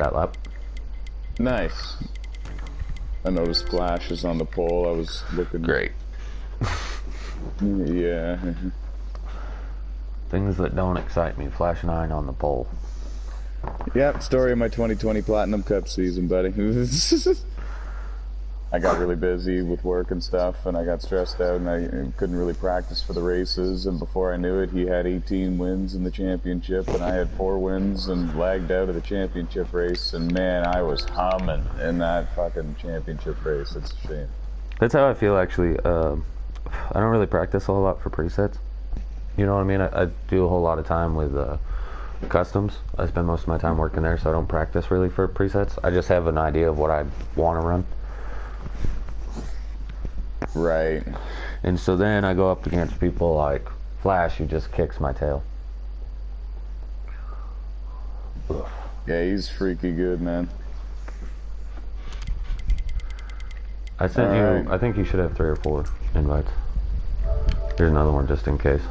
that lap. Nice. I noticed flashes on the pole. I was looking. Great. Yeah. Things that don't excite me. Flash 9 on the pole. Yep, story of my 2020 Platinum Cup season, buddy. I got really busy with work and stuff, and I got stressed out, and I couldn't really practice for the races, and before I knew it, he had 18 wins in the championship, and I had 4 wins and lagged out of the championship race, and man, I was humming in that fucking championship race. It's a shame. That's how I feel, actually. I don't really practice a whole lot for presets. You know what I mean? I do a whole lot of time with customs. I spend most of my time working there, so I don't practice really for presets. I just have an idea of what I want to run. Right. And so then I go up against people like Flash, who just kicks my tail. Ugh. Yeah, he's freaky good, man. I sent you, right. I think you should have 3 or 4 invites. Here's another one just in case.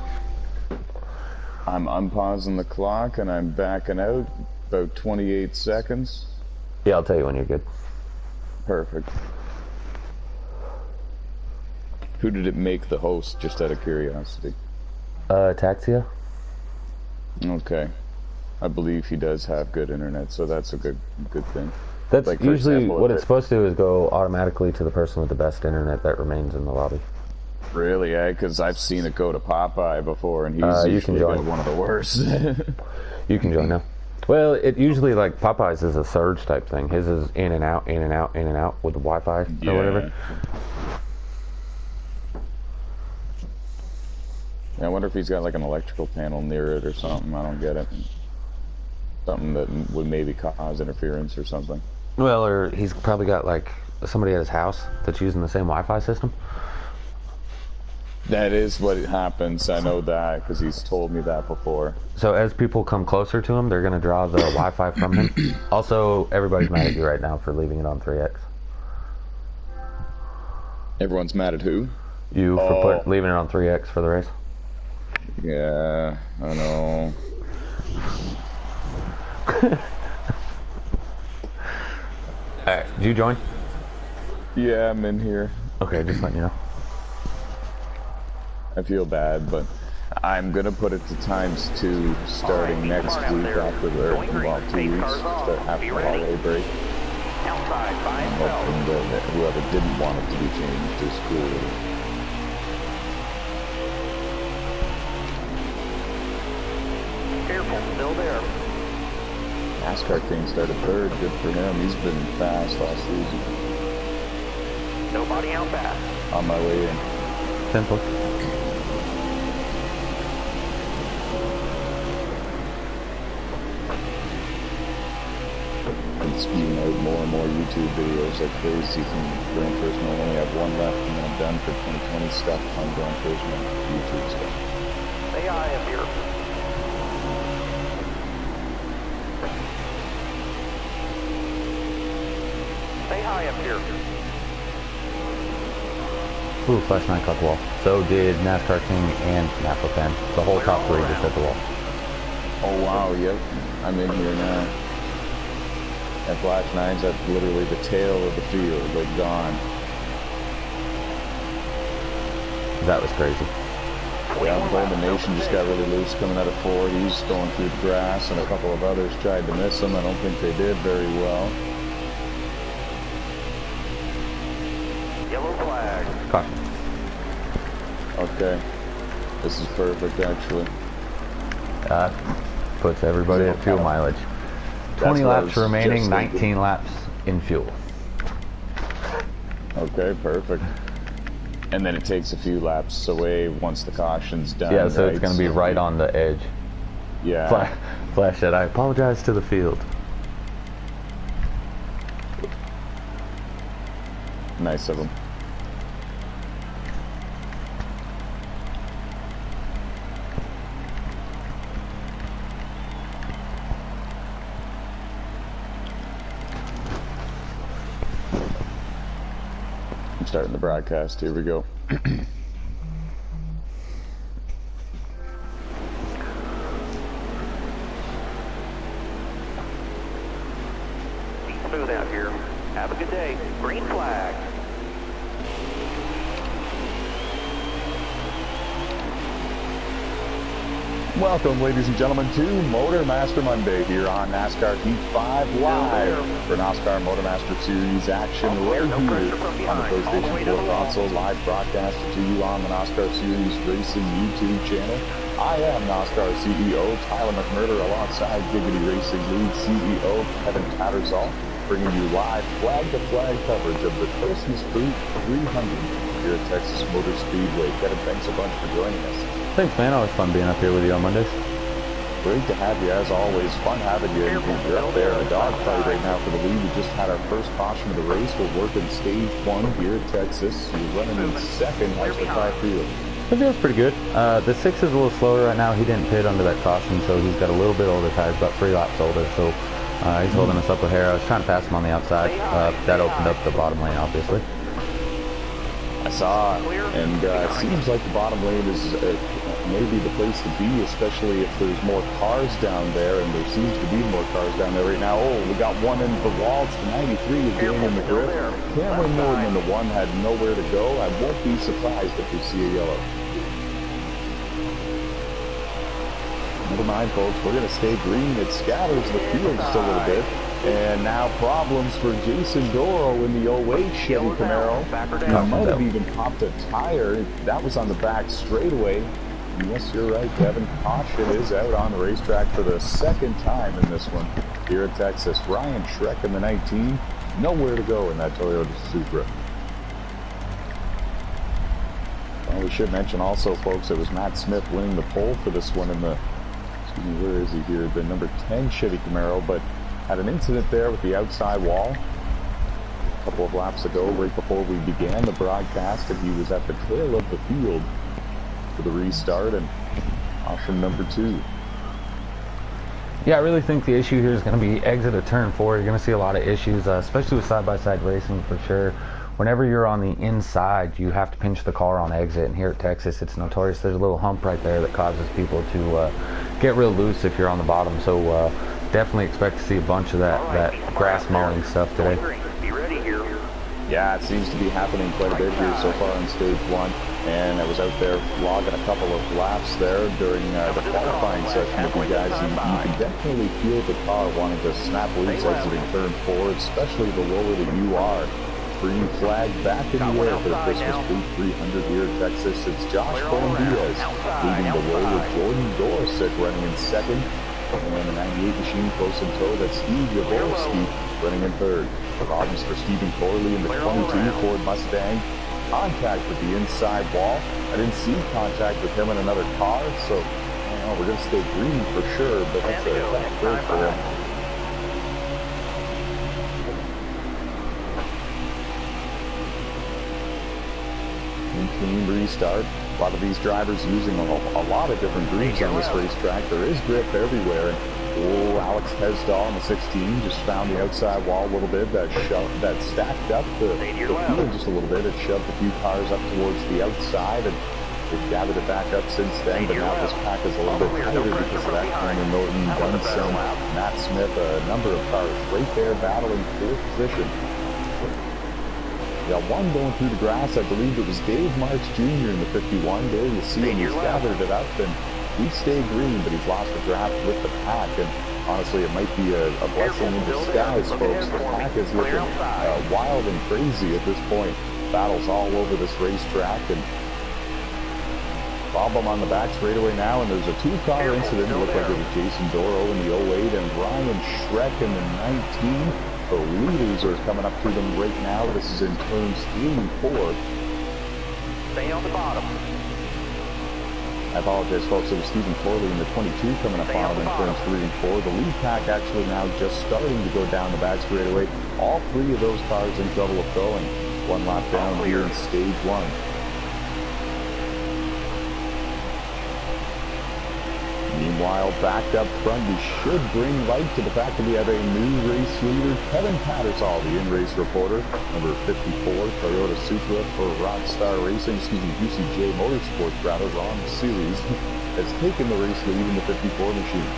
I'm unpausing the clock and I'm backing out about 28 seconds. Yeah, I'll tell you when you're good. Perfect. Who did it make the host, just out of curiosity? Taxia. Okay. I believe he does have good internet, so that's a good thing. That's like, usually example, what it's supposed to do, is go automatically to the person with the best internet that remains in the lobby. Really, eh? Because I've seen it go to Popeye before, and he's usually got one of the worst. You can join now. Well, it usually, like, Popeye's is a surge type thing. His is in and out, in and out, in and out with the Wi-Fi or whatever. I wonder if he's got like an electrical panel near it or something. I don't get it. Something that would maybe cause interference or something. Well, or he's probably got like somebody at his house that's using the same Wi-Fi system. That is what happens. I know that because he's told me that before. So as people come closer to him, they're going to draw the Wi-Fi from him. Also, everybody's mad at you right now for leaving it on 3x. Everyone's mad at who? You for leaving it on 3x for the race. Yeah, I know. Alright, did you join? Yeah, I'm in here. Okay, just letting you know. I feel bad, but I'm gonna put it to ×2 starting next week after the 2 weeks, start after the holiday break. I'm hoping that whoever didn't want it to be changed is cool with it. Still there. Nosscar King started 3rd. Good for him. He's been fast all season. Nobody out fast. On my way in. Simple. I'm spewing out more and more YouTube videos like crazy from Gran Turismo. I only have 1 left and then I'm done for 2020 stuff on Gran Turismo YouTube stuff. Say hi up here. Say hi up here. Ooh, Flash 9 caught the wall. So did Nosscar King and Napa Pen. The whole top 3 just hit the wall. Oh wow, yep. I'm in here now. And Flash 9's at literally the tail of the field, like gone. That was crazy. Yeah, the Nation just got really loose coming out of 4. He's going through the grass, and a couple of others tried to miss him. I don't think they did very well. Yellow flag. Caution. Okay. This is perfect, actually. Puts everybody at fuel mileage. 20 laps remaining, 19 laps in fuel. Okay, perfect. And then it takes a few laps away once the caution's done. Yeah, so it's going to be right on the edge. Yeah. Flash said, I apologize to the field. Nice of him. I'm starting the broadcast. Here we go. smooth out here. Have a good day. Green flag. Welcome, ladies and gentlemen, to Motormaster Monday here on NASCAR Heat 5 live for NASCAR Motormaster Series action right here on the PlayStation 4 console, live broadcasted to you on the NASCAR Series Racing YouTube channel. I am NASCAR CEO Tyler McMurder alongside Giggity Racing League CEO Kevin Tattersall, bringing you live flag-to-flag coverage of the Christmas Boot 300 here at Texas Motor Speedway. Kevin, thanks a bunch for joining us. Thanks, man. Always fun being up here with you on Mondays. Great to have you, as always. Fun having you. You're up there in the dogfight right now for the lead. We just had our first caution of the race. We're working stage 1 here at Texas. You're running in second. How's the car feel? It feels pretty good. The 6 is a little slower right now. He didn't pit under that caution, so he's got a little bit older tires, about 3 laps older. So he's holding us up with hair. I was trying to pass him on the outside. That opened up the bottom lane, obviously. I saw, and it seems like the bottom lane is maybe the place to be, especially if there's more cars down there, and there seems to be more cars down there right now. Oh, we got one into the wall. It's the 93 again in the grip. Cameron Norton in the 1 had nowhere to go. I won't be surprised if we see a yellow. Never mind, folks. We're going to stay green. It scatters the field just a little bit. And now problems for Jason Doro in the 08 Chevy Camaro. He might have even popped a tire. That was on the back straightaway. Yes, you're right, Kevin. Caution is out on the racetrack for the second time in this one here at Texas. Ryan Schreck in the 19. Nowhere to go in that Toyota Supra. Well, we should mention also, folks, it was Matt Smith winning the pole for this one in the, excuse me, where is he here? The number 10 Chevy Camaro, but had an incident there with the outside wall a couple of laps ago, right before we began the broadcast, and he was at the tail of the field for the restart and option number 2. Yeah, I really think the issue here is going to be exit of turn 4. You're going to see a lot of issues, especially with side-by-side racing for sure. Whenever you're on the inside, you have to pinch the car on exit, and here at Texas, it's notorious. There's a little hump right there that causes people to get real loose if you're on the bottom. So definitely expect to see a bunch of that grass mowing stuff today. Yeah, it seems to be happening quite a bit here so far in stage 1. And I was out there logging a couple of laps there during the qualifying session with you guys. You can definitely feel the car wanting to snap loose exiting turn 4, especially the lower that you are. Green flag back in the air for the Christmas Boot 300 here in Texas. It's Josh Diaz leading the way with Jordan Dorosick running in second. And the 98 machine close in tow. That's Steve Jaworski running in third. Problems for Stephen Corley in the 22 Ford Mustang. Contact with the inside wall. I didn't see contact with him in another car, so we're going to stay green for sure, but that's a tough break for him. Clean restart. A lot of these drivers using a lot of different grooves on this racetrack. There is grip everywhere. Oh, Alex Hesdahl in the 16 just found the outside wall a little bit. That stacked up the field just a little bit. It shoved a few cars up towards the outside, and they've gathered it back up since then. But now this pack is a little bit tighter because of that. Cameron Norton, Dunson, Matt Smith, a number of cars right there battling 4th position. Got one going through the grass. I believe it was Dave Marks Jr. in the 51. There you see him. He's gathered it up, and he stayed green, but he's lost the draft with the pack. And honestly, it might be a blessing in disguise, folks. The pack is looking wild and crazy at this point. Battles all over this racetrack, and problem on the back straightaway now. And there's a 2-car incident. It looked like it was Jason Doro in the 08 and Ryan Schreck in the 19. The leaders are coming up to them right now. This is in turns 3 and 4. Stay on the bottom. I apologize, folks. It was Stephen Corley in the 22 coming up on in turns 3 and 4. The lead pack actually now just starting to go down the back straightaway. All 3 of those cars in trouble of throwing. 1 lap down here in stage 1. Meanwhile, back up front, we should bring light to the fact that we have a new race leader, Kevin Tattersall, the in-race reporter, number 54, Toyota Supra for Rockstar Racing, UCJ Motorsports, rather, wrong series, has taken the race lead in the 54 machine.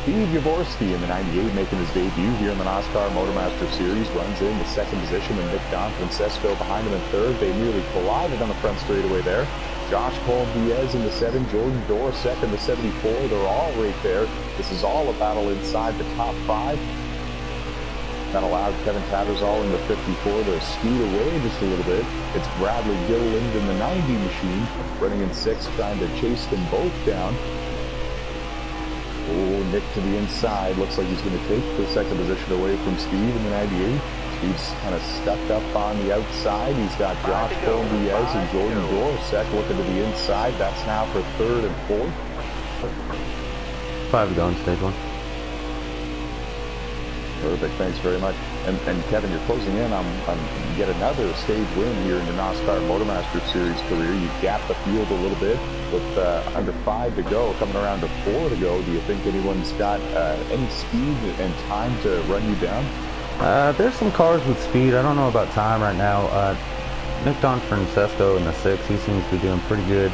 Steve Yavorski in the 98 making his debut here in the Nosscar Motormaster Series. Runs in the second position, and Nick Francesco behind him in third. They nearly collided on the front straightaway there. Josh Cole-Diaz in the 7, Jordan Dorr second, the 74. They're all right there. This is all a battle inside the top 5. That allowed Kevin Tattersall in the 54 to scoot away just a little bit. It's Bradley Gilliland in the 90 machine, running in 6th, trying to chase them both down. Oh, Nick to the inside. Looks like he's going to take the second position away from Steve in the 98. Steve's kind of stuck up on the outside. He's got Josh Cole-Diaz and Jordan Dorset looking to the inside. That's now for 3rd and 4th. 5 to go in stage 1. Perfect, thanks very much. And Kevin, you're closing in on yet another stage win here in your Nosscar Motormaster Series career. You gapped the field a little bit with under 5 to go, coming around to 4 to go. Do you think anyone's got any speed and time to run you down? There's some cars with speed. I don't know about time right now. Nick Francesco in the 6, he seems to be doing pretty good.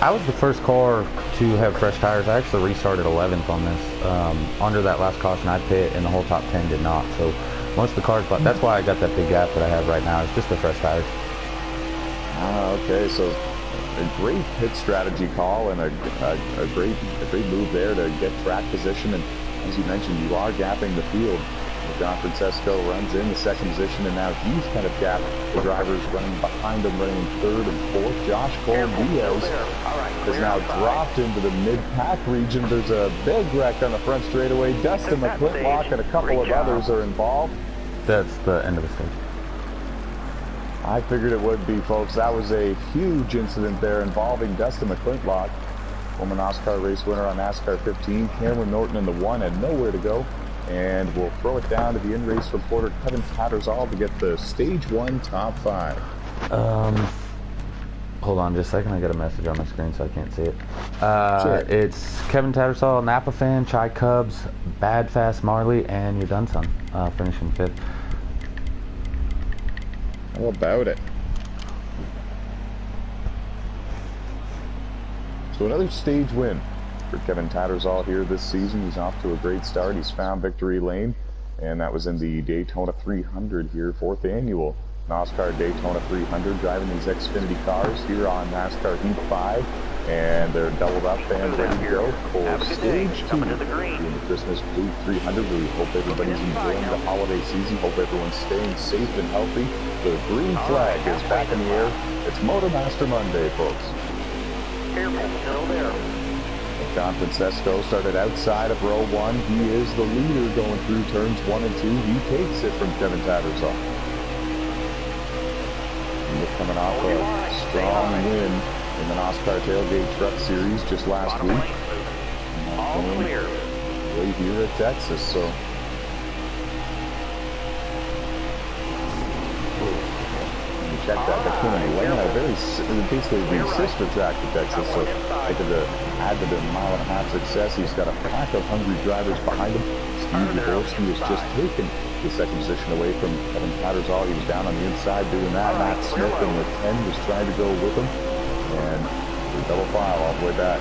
I was the first car to have fresh tires. I actually restarted 11th on this. Under that last caution, I pit, and the whole top 10 did not. So most of the cars, but that's why I got that big gap that I have right now. It's just the fresh tires. Okay, so a great pit strategy call and a great move there to get track position. And as you mentioned, you are gapping the field. John Francesco runs in the second position, and now he's kind of gapped the drivers running behind him, running in 3rd and 4th. Josh Cole-Diaz has now dropped into the mid-pack region. There's a big wreck on the front straightaway. Dustin McClintock and a couple of others are involved. That's the end of the stage. I figured it would be, folks. That was a huge incident there involving Dustin McClintock, former NASCAR race winner on NASCAR 15. Cameron Norton in the 1 had nowhere to go. And we'll throw it down to the in-race reporter, Kevin Tattersall, to get the Stage 1 top 5. Hold on just a second. I got a message on my screen, so I can't see it. Sure. It's Kevin Tattersall, Napa fan, Chai Cubs, Bad Fast Marley, and your done son, finishing 5th. How about it? So another stage win for Kevin Tattersall here this season. He's off to a great start. He's found victory lane, and that was in the Daytona 300 here, 4th annual NASCAR Daytona 300, driving these Xfinity cars here on NASCAR Heat 5, and they're doubled up and ready to go for stage 2 in the Christmas Blue 300. We hope everybody's enjoying the holiday season. Hope everyone's staying safe and healthy. The green flag is back in the air. It's Motormaster Monday, folks. Careful, still there. John Francesco started outside of row 1. He is the leader going through turns 1 and 2. He takes it from Kevin Tattersall. And we're coming off a strong win in the NASCAR Tailgate Truck Series just last week. All clear. Right here at Texas, so check that. That's going to lay out basically the sister track to Texas, so they could add to the mile-and-a-half success. He's got a pack of hungry drivers behind him. Steve Yavorski has just taken the second position away from Kevin Tattersall. He was down on the inside doing that. Matt Smith in the 10 was trying to go with him, and the double file all the way back.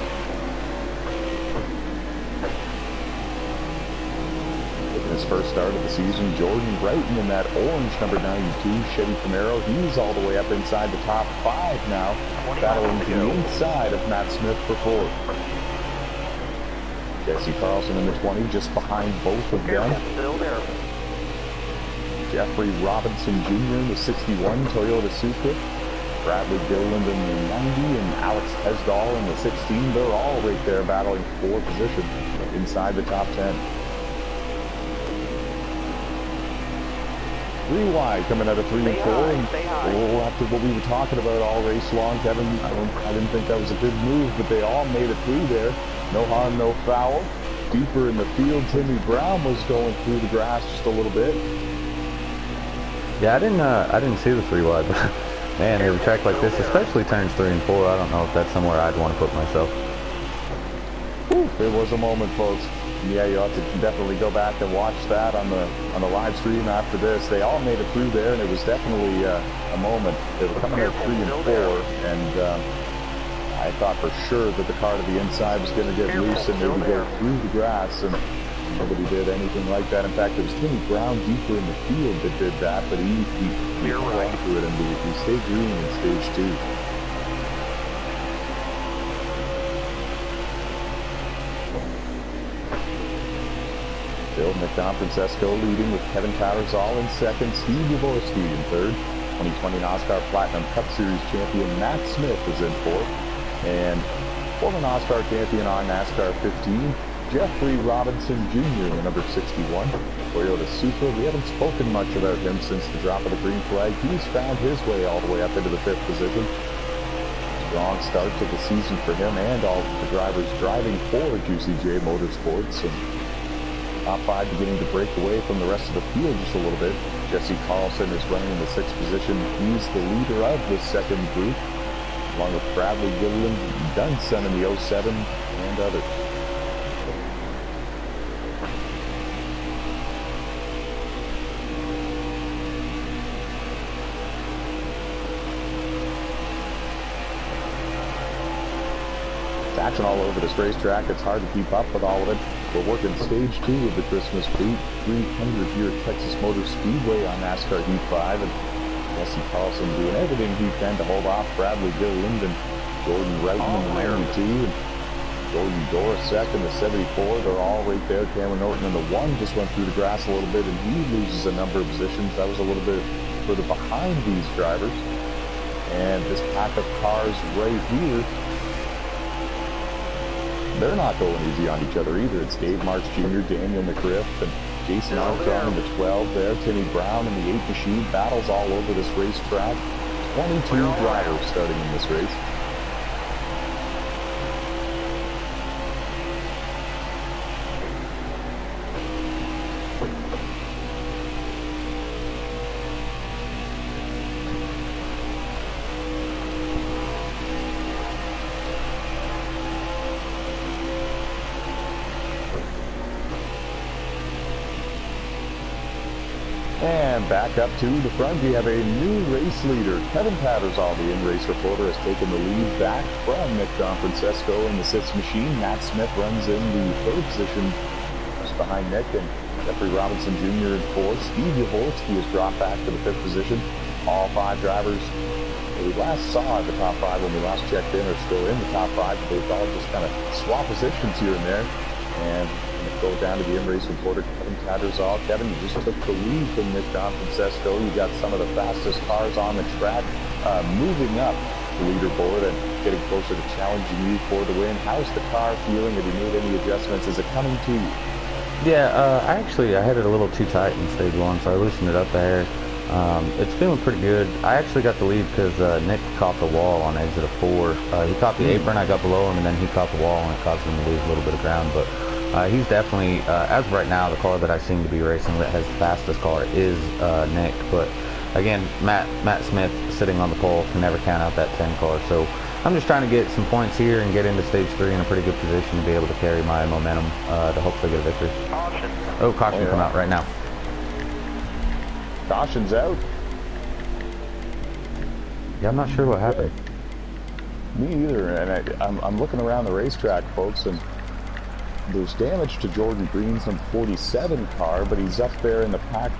His first start of the season, Jordan Wrighton in that orange number 92 Chevy Camaro. He's all the way up inside the top 5 now, battling to the inside of Matt Smith for 4th. Jesse Carlson in the 20, just behind both of them. Still there. Jeffrey Robinson Jr. in the 61 Toyota Supra. Bradley Gilliland in the 90 and Alex Hesdahl in the 16. They're all right there battling for position inside the top 10. 3 wide coming out of 3 and 4, and after what we were talking about all race long, Kevin, I didn't think that was a good move, but they all made it through there. No harm, no foul. Deeper in the field, Timmy Brown was going through the grass just a little bit. Yeah, I didn't see the 3 wide, but man, in a track like this, especially turns 3 and 4, I don't know if that's somewhere I'd want to put myself. Whew, there was a moment, folks. Yeah, you ought to definitely go back and watch that on the live stream after this. They all made it through there, and it was definitely a moment. They were coming out 3 and 4, and I thought for sure that the car to the inside was going to get loose and maybe go through the grass, and nobody did anything like that. In fact, it was Timmy Brown deeper in the field that did that, but he hung on to it, and we stayed green in stage 2. Still, Nick Francesco leading with Kevin Tattersall in second, Steve Jaworski in third. 2020 Nosscar Platinum Cup Series champion Matt Smith is in fourth. And former Nosscar champion on NASCAR 15, Jeffrey Robinson Jr., the number 61. Toyota Supra, we haven't spoken much about him since the drop of the green flag. He's found his way all the way up into the 5th position. Strong start to the season for him and all of the drivers driving for Juicy J Motorsports. And top 5 beginning to break away from the rest of the field just a little bit. Jesse Carlson is running in the 6th position. He's the leader of the second group, along with Bradley Gilliland, Dunson in the 07, and others. It's action all over this racetrack. It's hard to keep up with all of it. We're working stage 2 of the Christmas 300 here at Texas Motor Speedway on NASCAR Heat 5. And Jesse Carlson doing everything he can to hold off Bradley Gilliland and Jordan Roughton in the 92. And Jordan Dorosek in the 74. They're all right there. Cameron Norton in the 1 just went through the grass a little bit, and he loses a number of positions. That was a little bit further behind these drivers. And this pack of cars right here, they're not going easy on each other either. It's Dave Marks Jr., Daniel McGriff, and Jason Armstrong in the 12 there. Timmy Brown in the 8 machine. Battles all over this racetrack. 22 drivers starting in this race. And back up to the front, we have a new race leader. Kevin Tattersall, the in-race reporter, has taken the lead back from Nick Francesco in the 6th machine. Matt Smith runs in the 3rd position, just behind Nick, and Jeffrey Robinson Jr. in 4th. Steve Jaworski has dropped back to the 5th position. All 5 drivers that we last saw at the top 5 when we last checked in are still in the top 5, but they've all just kind of swapped positions here and there. And go down to the in-race reporter, Kevin Tattersall. Kevin, you just took the lead from Nick Francesco. You got some of the fastest cars on the track, moving up the leaderboard and getting closer to challenging you for the win. How's the car feeling? Have you made any adjustments? Is it coming to you? Yeah, I had it a little too tight in stage 1, so I loosened it up there. It's feeling pretty good. I actually got the lead because Nick caught the wall on exit of 4. He caught the apron, I got below him, and then he caught the wall, and it caused him to lose a little bit of ground. But he's definitely, as of right now, the car that I seem to be racing that has the fastest car is Nick. But again, Matt Smith sitting on the pole can never count out that 10 car. So I'm just trying to get some points here and get into stage 3 in a pretty good position to be able to carry my momentum to hopefully get a victory. Caution. Oh, caution come out right now. Caution's out. Yeah, I'm not sure what happened. Me either, and I'm looking around the racetrack, folks, and there's damage to Jordan Green's number 47 car, but he's up there in the pack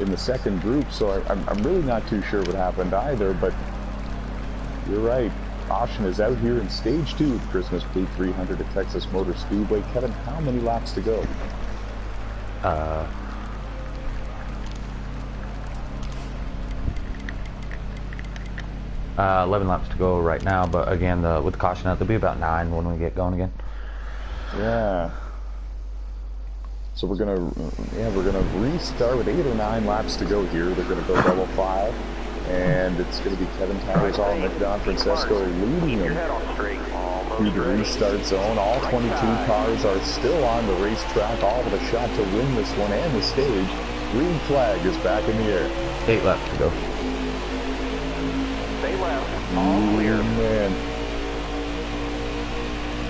in the second group, so I'm really not too sure what happened either, but you're right. Caution is out here in stage 2 of Christmas Fleet 300 at Texas Motor Speedway. Kevin, how many laps to go? 11 laps to go right now, but again, with the caution out, there'll be about 9 when we get going again. Yeah. So we're gonna restart with 8 or 9 laps to go here. They're gonna go double file, and it's gonna be Kevin Tattersall and Nick Francesco leading them through the restart zone. All 22 cars are still on the racetrack, all with a shot to win this one and the stage. Green flag is back in the air. 8 laps to go. Stay left. All clear. Man.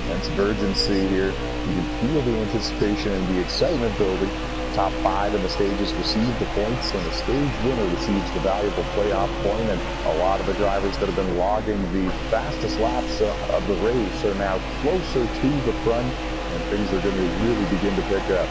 That's urgency here. You can feel the anticipation and the excitement building. top 5 in the stages receive the points, and the stage winner receives the valuable playoff point. And a lot of the drivers that have been logging the fastest laps of the race are now closer to the front, and things are going to really begin to pick up.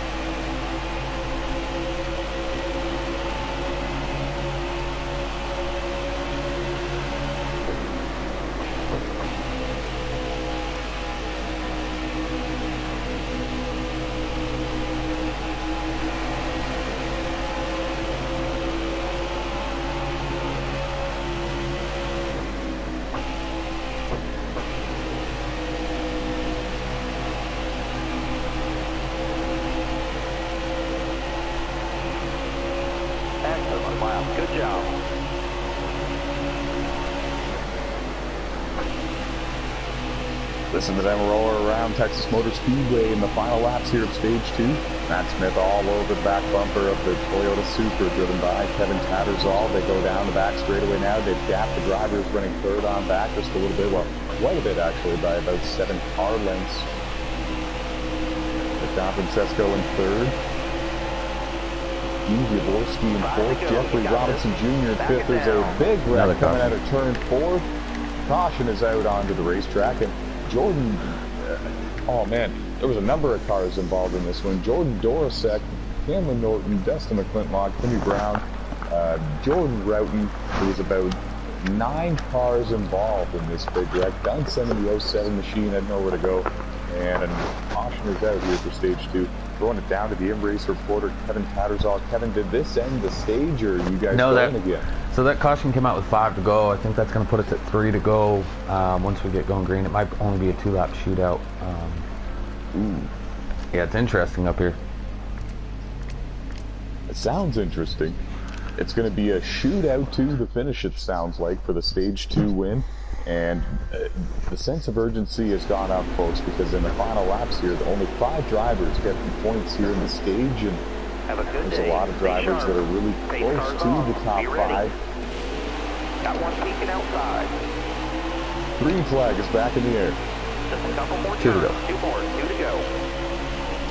Good job. Listen to them roll around Texas Motor Speedway in the final laps here of Stage 2. Matt Smith all over the back bumper of the Toyota Supra driven by Kevin Tattersall. They go down the back straightaway now. They've gapped the drivers running third on back just a little bit, well, quite a bit actually, by about 7 car lengths. Don Francesco in third. Jaworski in fourth. Jeffrey Robinson Jr. in fifth. There's a big wreck coming out of turn 4. Caution is out onto the racetrack, and Jordan, oh man, there was a number of cars involved in this one. Jordan Dorosek, Cameron Norton, Dustin McClintock, Timmy Brown, Jordan Roughton. There was about 9 cars involved in this big wreck. Don sending the 07 machine had nowhere to go, and caution is out here for Stage 2. Throwing it down to the in-race reporter, Kevin Tattersall. Kevin, did this end the stage, or are you guys going again? So that caution came out with 5 to go. I think that's going to put us at 3 to go once we get going green. It might only be a 2-lap shootout. Yeah, it's interesting up here. It sounds interesting. It's going to be a shootout to the finish, it sounds like, for the Stage 2 win. And the sense of urgency has gone up, folks, because in the final laps here, only 5 drivers get the points here in the stage, and there's a lot of drivers that are really close to the top 5. Got one peeking outside. Green flag is back in the air. Just a couple more 2 to go. 2 more, 2 to go.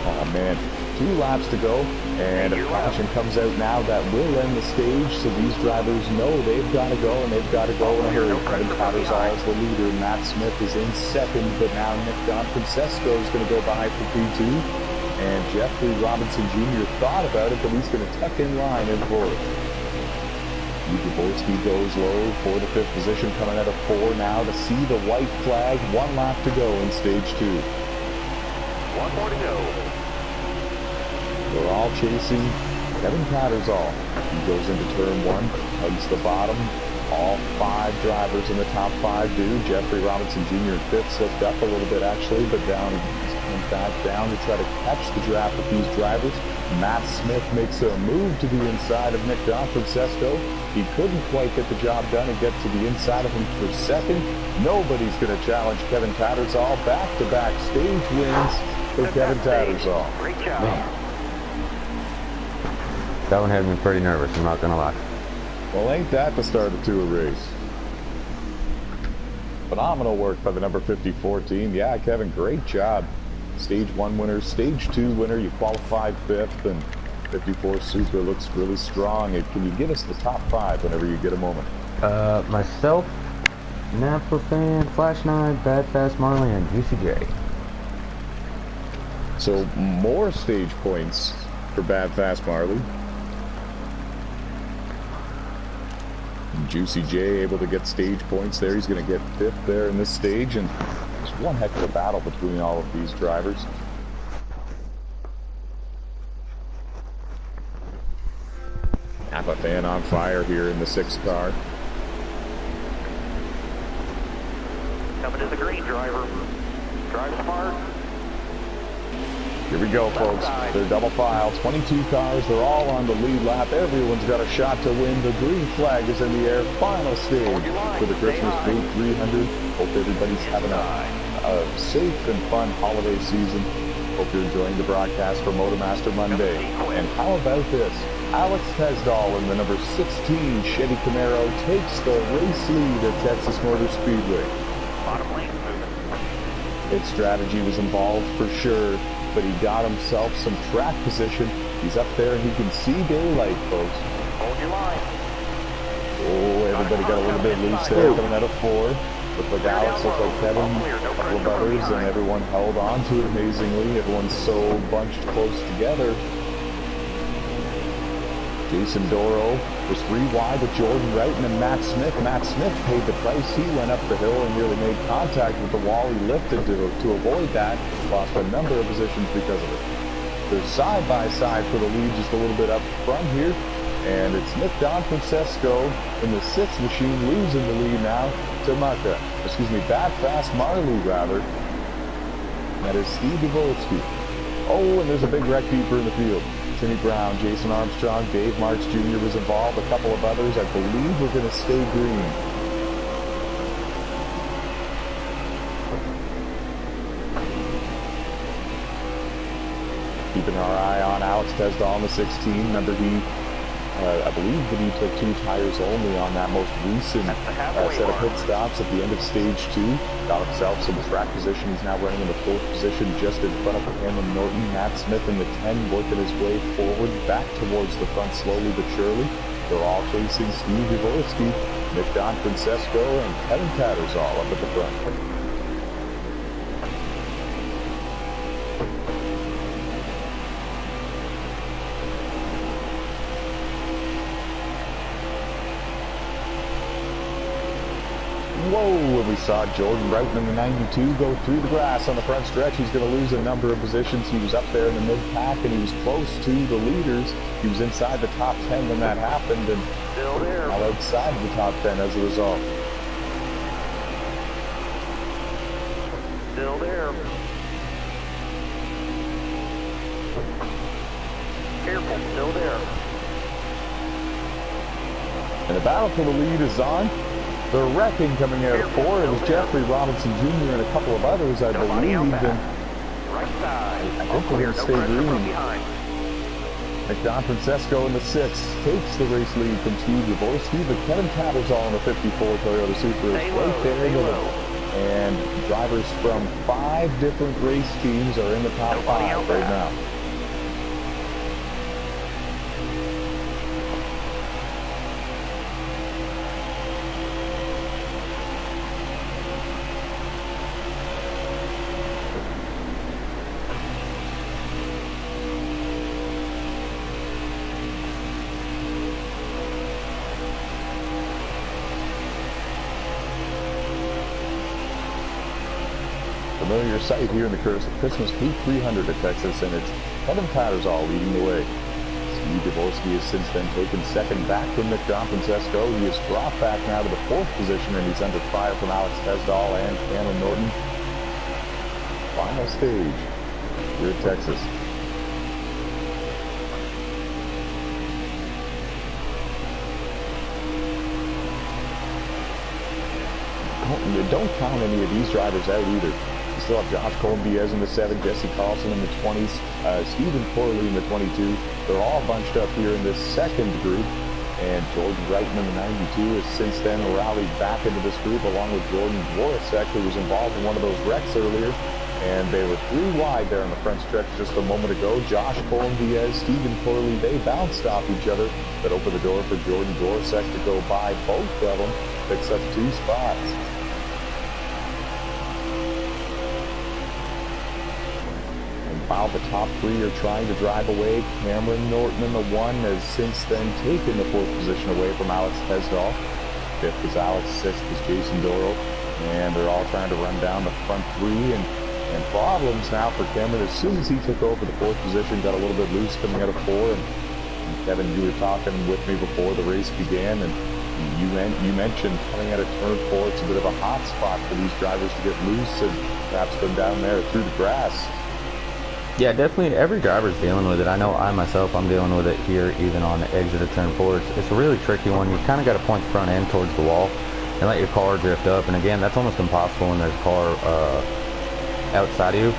Oh man, 2 laps to go, and a caution comes out now that will end the stage, so these drivers know they've got to go, and they've got to go in a hurry. Kevin Tattersall is the leader, Matt Smith is in second, but now Nick Don Francesco is going to go by for P2, and Jeffrey Robinson Jr. thought about it, but he's going to tuck in line in fourth. Jaworski goes low for the 5th position, coming out of 4 now to see the white flag. 1 lap to go in Stage 2. 1 more to go. They're all chasing Kevin Tattersall. He goes into turn 1, hugs the bottom. All 5 drivers in the top 5 do. Jeffrey Robinson Jr. in 5th, slipped up a little bit actually, but went back down to try to catch the draft with these drivers. Matt Smith makes a move to the inside of Nick Don Francesco. He couldn't quite get the job done and get to the inside of him for second. Nobody's going to challenge Kevin Tattersall. Back-to-back stage wins for Kevin Tattersall. Great job. Man. That one had me pretty nervous, I'm not going to lie. Well, ain't that the start to a race? Phenomenal work by the number 54 team. Yeah, Kevin, great job. Stage 1 winner, Stage 2 winner. You qualified 5th, and 54 Supra looks really strong. Can you give us the top 5 whenever you get a moment? Myself, Napa Fan, Flash 9, Bad Fast Marley, and Juicy J. So more stage points for Bad Fast Marley. Juicy J able to get stage points there. He's going to get 5th there in this stage, and there's one heck of a battle between all of these drivers. Napa Fan on fire here in the 6th car. Coming to the green, driver. Drive smart. Here we go, folks. They're double file. 22 cars. They're all on the lead lap. Everyone's got a shot to win. The green flag is in the air. Final stage for the Christmas Boot 300. Hope everybody's having a safe and fun holiday season. Hope you're enjoying the broadcast for Motormaster Monday. And how about this? Alex Tesdall in the number 16 Chevy Camaro takes the race lead at Texas Motor Speedway. Bottom lane moving. Its strategy was involved for sure, but he got himself some track position He's up there and he can see daylight, folks. Hold your line. Oh, everybody got a little bit loose there coming out of 4. Looked like Alex, looked like Kevin, a couple of others, and everyone held on to it amazingly. Everyone's so bunched close together. Jason Doro was 3 wide with Jordan Roughton and Matt Smith. Matt Smith paid the price. He went up the hill and nearly made contact with the wall. He lifted to avoid that. Lost a number of positions because of it. They're side by side for the lead, just a little bit up front here. And it's Nick Don Francesco in the 6th machine losing the lead now to Bad Fast Marley, rather. That is Steve Dvorsky. Oh, and there's a big wreck keeper in the field. Timmy Brown, Jason Armstrong, Dave Marks Jr. was involved, a couple of others. I believe we're going to stay green. Keeping our eye on Alex Tesdall in the 16. Remember, I believe that he took 2 tires only on that most recent set of pit stops at the end of stage 2. Got himself some track position. He's now running in the 4th position just in front of Cameron Norton. Matt Smith in the 10 working his way forward back towards the front slowly but surely. They're all chasing Steve Dvorsky, Nick Don Francesco, and Kevin Tattersall up at the front. Whoa, and we saw Jordan Roughton in the 92 go through the grass on the front stretch. He's going to lose a number of positions. He was up there in the mid-pack, and he was close to the leaders. He was inside the top 10 when that happened, and Still there. now outside the top 10 as a result. Still there. Careful, still there. And the battle for the lead is on. The wrecking coming out of 4. It was Jeffrey Robinson Jr. and a couple of others, I believe. And Right side. I think we're going to stay green. Nick Don Francesco in the 6 takes the race lead from Steve Dvorsky, but Kevin Tattersall in the 54 Toyota Supra is right there in the middle. And drivers from 5 different race teams are in the top 5 right now. Familiar sight here in the Christmas Peak 300 at Texas, and it's Kevin Tattersall leading the way. Steve Dvorsky has since then taken 2nd back from Nick Don Francesco. He has dropped back now to the 4th position, and he's under fire from Alex Tesdall and Cameron Norton. Final stage here at Texas. Don't count any of these drivers out either. You still have Josh Colton-Diaz in the 7, Jesse Carlson in the 20s, Stephen Corley in the 22. They're all bunched up here in this 2nd group. And Jordan Roughton in the 92 has since then rallied back into this group along with Jordan Dvorsek, who was involved in one of those wrecks earlier. And they were 3 wide there on the front stretch just a moment ago. Josh Colton-Diaz, Stephen Corley, they bounced off each other. That opened the door for Jordan Dvorsek to go by both of them, picks up 2 spots. While the top 3 are trying to drive away, Cameron Norton in the 1 has since then taken the 4th position away from Alex Tesdall. 5th is Alex, 6th is Jason Doro, and they're all trying to run down the front 3, and problems now for Cameron. As soon as he took over the 4th position, got a little bit loose coming out of 4, and Kevin, you were talking with me before the race began, and you mentioned coming out of turn 4, it's a bit of a hot spot for these drivers to get loose and perhaps come down there through the grass. Yeah, definitely every driver's dealing with it. I know I myself, I'm dealing with it here even on the exit of turn 4. It's a really tricky one. You kind of got to point the front end towards the wall and let your car drift up. And again, that's almost impossible when there's a car outside of you,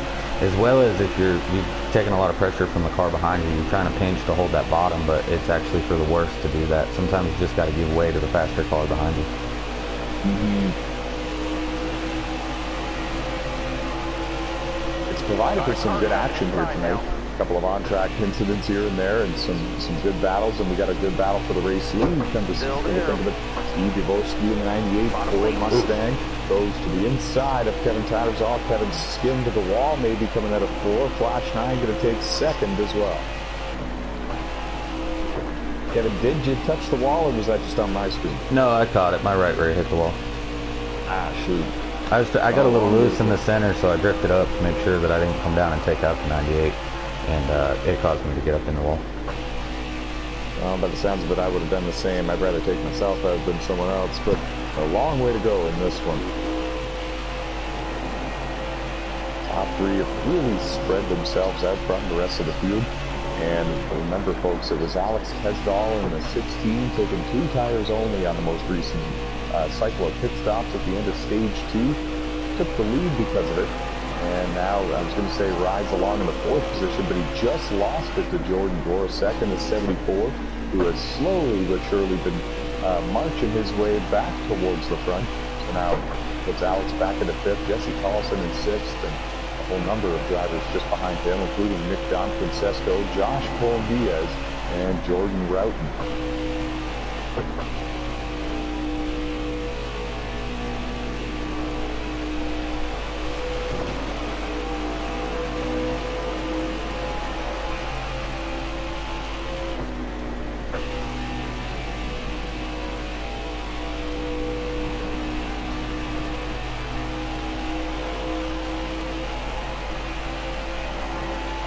as well as if you've taken a lot of pressure from the car behind you. You're trying to pinch to hold that bottom, but it's actually for the worst to do that. Sometimes you just got to give way to the faster car behind you. Provided for some good action here tonight. A couple of on-track incidents here and there, and some good battles, and we got a good battle for the race lead. Come to think of it, Steve Dvorsky in the 98 Ford Mustang goes to the inside of Kevin Tattersall. Kevin skimmed to the wall, maybe coming out of 4. Flash 9 going to take second as well. Kevin, did you touch the wall, or was that just on my screen? No, I caught it. My right rear hit the wall. Ah, shoot. I got a little loose in the center, so I drifted up to make sure that I didn't come down and take out the 98, and it caused me to get up in the wall. Well, by the sounds of it, I would have done the same. I'd rather take myself out than someone else, but a long way to go in this one. Top 3 have really spread themselves out front the rest of the field. And remember, folks, it was Alex Hesdall in the 16, taking 2 tires only on the most recent cycle of pit stops at the end of stage 2. Took the lead because of it. And now, I was going to say, rides along in the 4th position, but he just lost it to Jordan Gorosek in the 74, who has slowly but surely been marching his way back towards the front. So now puts Alex back into 5th, Jesse Carlson in 6th, and a whole number of drivers just behind him, including Nick Don Francesco, Josh Colin-Diaz, and Jordan Roughton.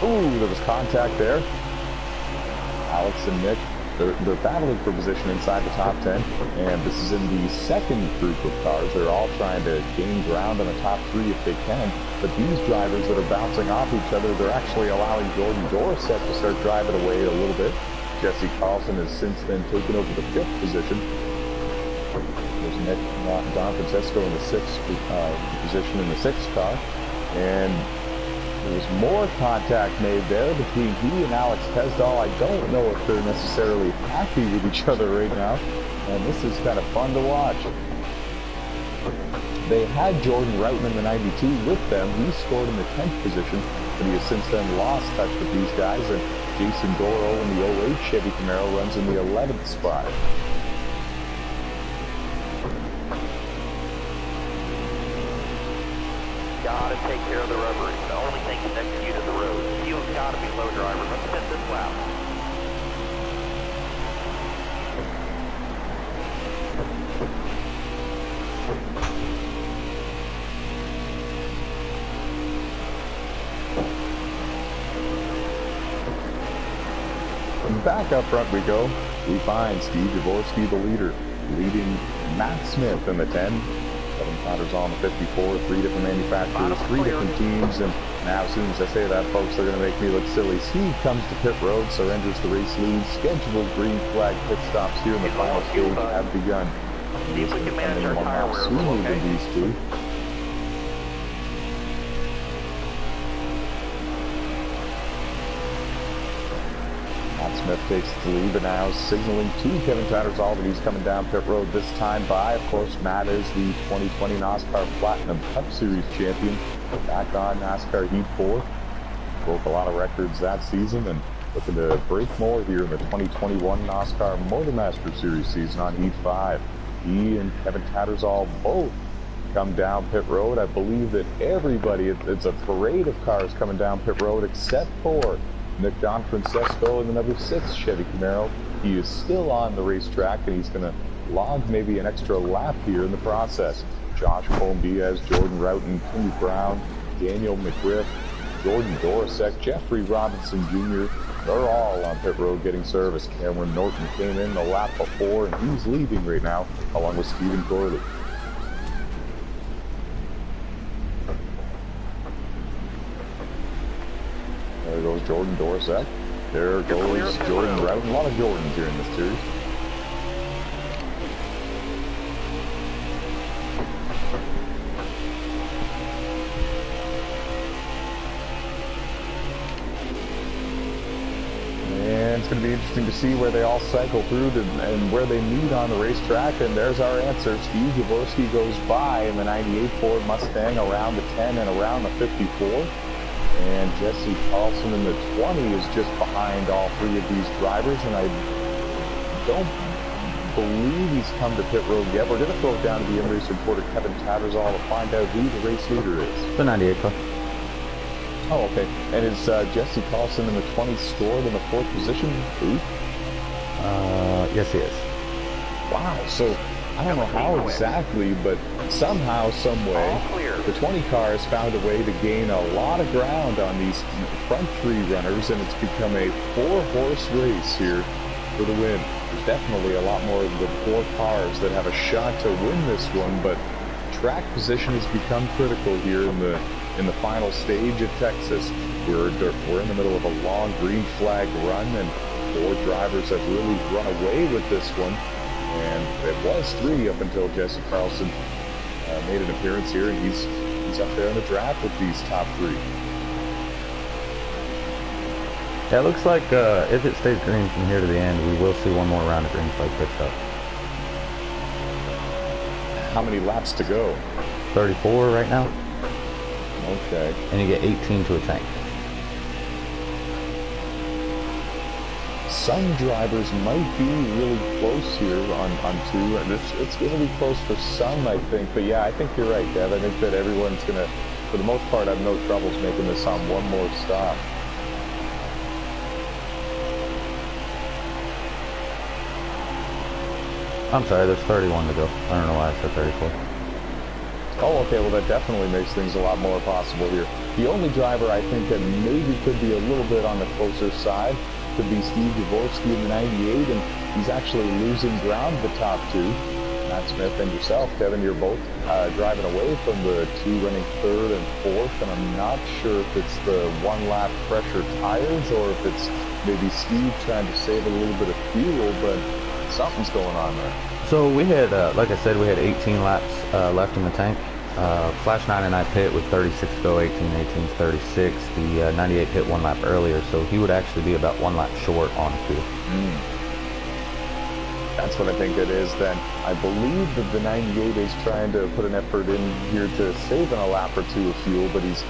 Ooh, there was contact there. Alex and Nick, they're battling for position inside the top 10, and this is in the second group of cars. They're all trying to gain ground on the top 3 if they can, but these drivers that are bouncing off each other, they're actually allowing Jordan Dorset to start driving away a little bit. Jesse Carlson has since then taken over the 5th position. There's Nick Don Francesco in the 6th position in the 6th car, and there was more contact made there between he and Alex Hesdall. I don't know if they're necessarily happy with each other right now, and this is kind of fun to watch. They had Jordan Roughton in the 92 with them. He scored in the 10th position, but he has since then lost touch with these guys, and Jason Doro in the 08 Chevy Camaro runs in the 11th spot. Gotta take care of the rubber. It's the only thing connecting you to the road. Fuel's gotta be low, driver. Let's spin this lap. Back up front we go. We find Steve Dvorsky, the leader, leading Matt Smith in the 10. Kevin Tattersall on the 54, 3 different manufacturers, 3 different teams, and now as soon as I say that, folks, they're going to make me look silly. Steve comes to pit road, surrenders the race lead. Scheduled green flag pit stops here in the final stage have begun. See if we can manage our tire wear a little, okay? These 2. Smith takes the lead, but now signaling to Kevin Tattersall that he's coming down pit road this time by. Of course, Matt is the 2020 NOSCAR Platinum Cup Series champion. Back on NASCAR Heat 4. Broke a lot of records that season and looking to break more here in the 2021 NOSCAR Motormaster Series season on Heat 5. He and Kevin Tattersall both come down pit road. I believe that everybody, it's a parade of cars coming down pit road except for Nick Don Francesco in the number 6 Chevy Camaro. He is still on the racetrack, and he's going to log maybe an extra lap here in the process. Josh Colin-Diaz, Jordan Roughton, Kenny Brown, Daniel McGriff, Jordan Dorosek, Jeffrey Robinson Jr., they're all on pit road getting service. Cameron Norton came in the lap before, and he's leaving right now, along with Stephen Corley. There goes Jordan Dorset. There goes Jordan Roughton. A lot of Jordans here in this series. And it's going to be interesting to see where they all cycle through and where they meet on the racetrack. And there's our answer. Steve Dvorsky goes by in the 98 Ford Mustang around the 10 and around the 54. And Jesse Carlson in the 20 is just behind all three of these drivers, and I don't believe he's come to pit road yet. We're going to throw it down to the in-race reporter Kevin Tattersall to find out who the race leader is. The 98 car. Oh, okay. And is Jesse Carlson in the 20 scored in the 4th position? Ooh. Yes, he is. Wow. So I don't know how exactly, but somehow, some way, the 20 car has found a way to gain a lot of ground on these front three runners, and it's become a 4-horse race here for the win. There's definitely a lot more than 4 cars that have a shot to win this one, but track position has become critical here in the final stage at Texas. We're in the middle of a long green flag run, and 4 drivers have really run away with this one. And it was 3 up until Jesse Carlson made an appearance here, and he's up there in the draft with these top 3. Yeah, it looks like if it stays green from here to the end, we will see one more round of green flag pit stop. How many laps to go? 34 right now. Okay. And you get 18 to a tank. Some drivers might be really close here on 2, and it's going to be close for some, I think. But yeah, I think you're right, Dev. I think that everyone's going to, for the most part, have no troubles making this on one more stop. I'm sorry, there's 31 to go. I don't know why I said 34. Oh, okay, well that definitely makes things a lot more possible here. The only driver I think that maybe could be a little bit on the closer side could be Steve Dvorsky in the 98, and he's actually losing ground the top 2. Matt Smith and yourself, Kevin, you're both driving away from the 2 running 3rd and 4th, and I'm not sure if it's the 1-lap pressure tires or if it's maybe Steve trying to save a little bit of fuel, but something's going on there. So we had, like I said, we had 18 laps left in the tank. Flash 99 pit with 36 to go, 18, 36. The 98 hit 1 lap earlier, so he would actually be about 1 lap short on fuel. That's what I think it is then. I believe that the 98 is trying to put an effort in here to saving a lap or 2 of fuel, but he's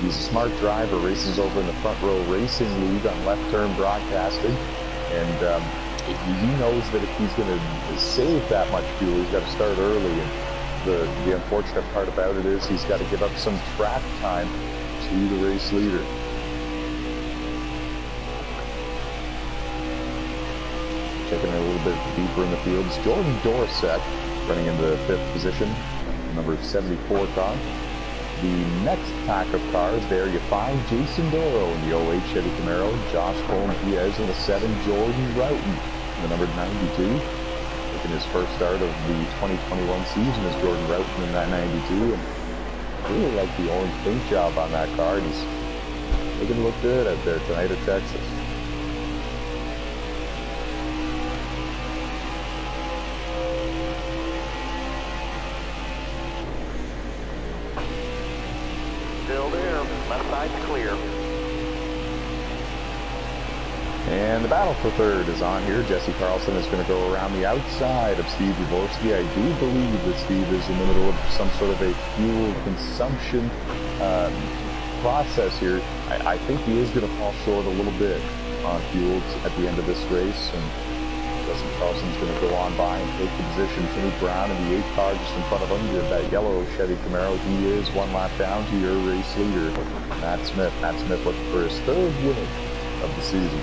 a smart driver, races over in the Front Row Racing League on Left Turn Broadcasting, and he knows that if he's going to save that much fuel, he's got to start early. And the unfortunate part about it is he's got to give up some track time to the race leader. Checking in a little bit deeper in the fields, Jordan Dorsett running into the 5th position, number 74 car. The next pack of cars there, you find Jason Doro in the 08 Chevy Camaro, Josh Colm-Diaz in the 7 Jordan Roughton in the number 92. Making his first start of the 2021 season as Jordan Roughton in that 92. And I really like the orange paint job on that car. He's making it look good out there tonight at Texas. Still there. Left side's clear. And the battle for 3rd is on here. Jesse Carlson is going to go around the outside of Steve Dvorsky. I do believe that Steve is in the middle of some sort of a fuel consumption process here. I think he is going to fall short a little bit on fuel at the end of this race. And Jesse Carlson's going to go on by and take the position. Timmy Brown in the 8 car just in front of him. You have that yellow Chevy Camaro. He is 1 lap down to your race leader, Matt Smith. Matt Smith looking for his 3rd win of the season.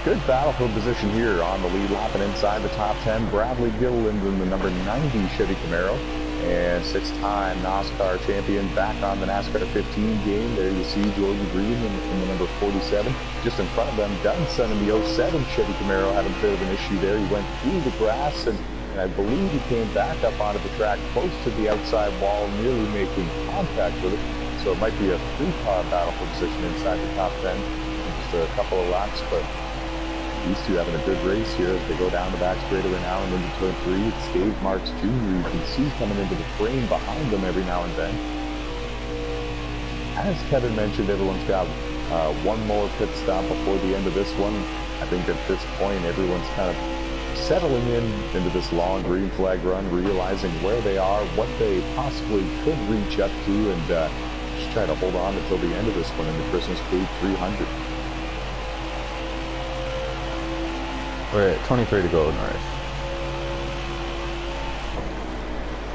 Good battle for position here on the lead lap and inside the top 10. Bradley Gilliland in the number 90 Chevy Camaro, and 6-time Nosscar champion back on the NASCAR 15 game. There you see Jordan Green in the number 47. Just in front of them, Dunson in the 07 Chevy Camaro having a bit of an issue there. He went through the grass and and I believe he came back up onto the track close to the outside wall, nearly making contact with it. So it might be a 3-car battle for position inside the top 10 in just a couple of laps, but these two having a good race here as they go down the back straightaway now and into turn 3. It's Dave Marks Jr. You can see coming into the frame behind them every now and then. As Kevin mentioned, everyone's got one more pit stop before the end of this one. I think at this point, everyone's kind of settling into this long green flag run, realizing where they are, what they possibly could reach up to, and just try to hold on until the end of this one in the Christmas Crew 300. We're at 23 to go in the race.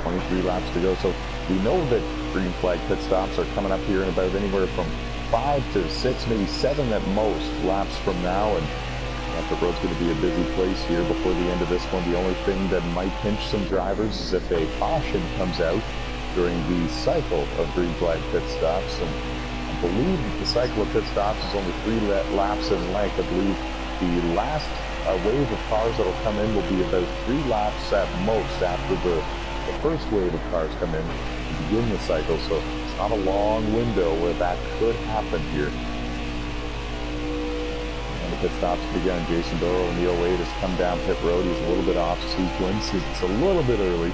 23 laps to go. So we know that green flag pit stops are coming up here in about anywhere from 5 to 6, maybe 7 at most laps from now. And the road's going to be a busy place here before the end of this one. The only thing that might pinch some drivers is if a caution comes out during the cycle of green flag pit stops. And I believe that the cycle of pit stops is only 3 laps in length. I believe the last wave of cars that will come in will be about 3 laps at most after the first wave of cars come in to begin the cycle. So it's not a long window where that could happen here. And the pit stops begun. Jason Doyle and Neil Wade has come down pit road. He's a little bit off sequence. It's a little bit early,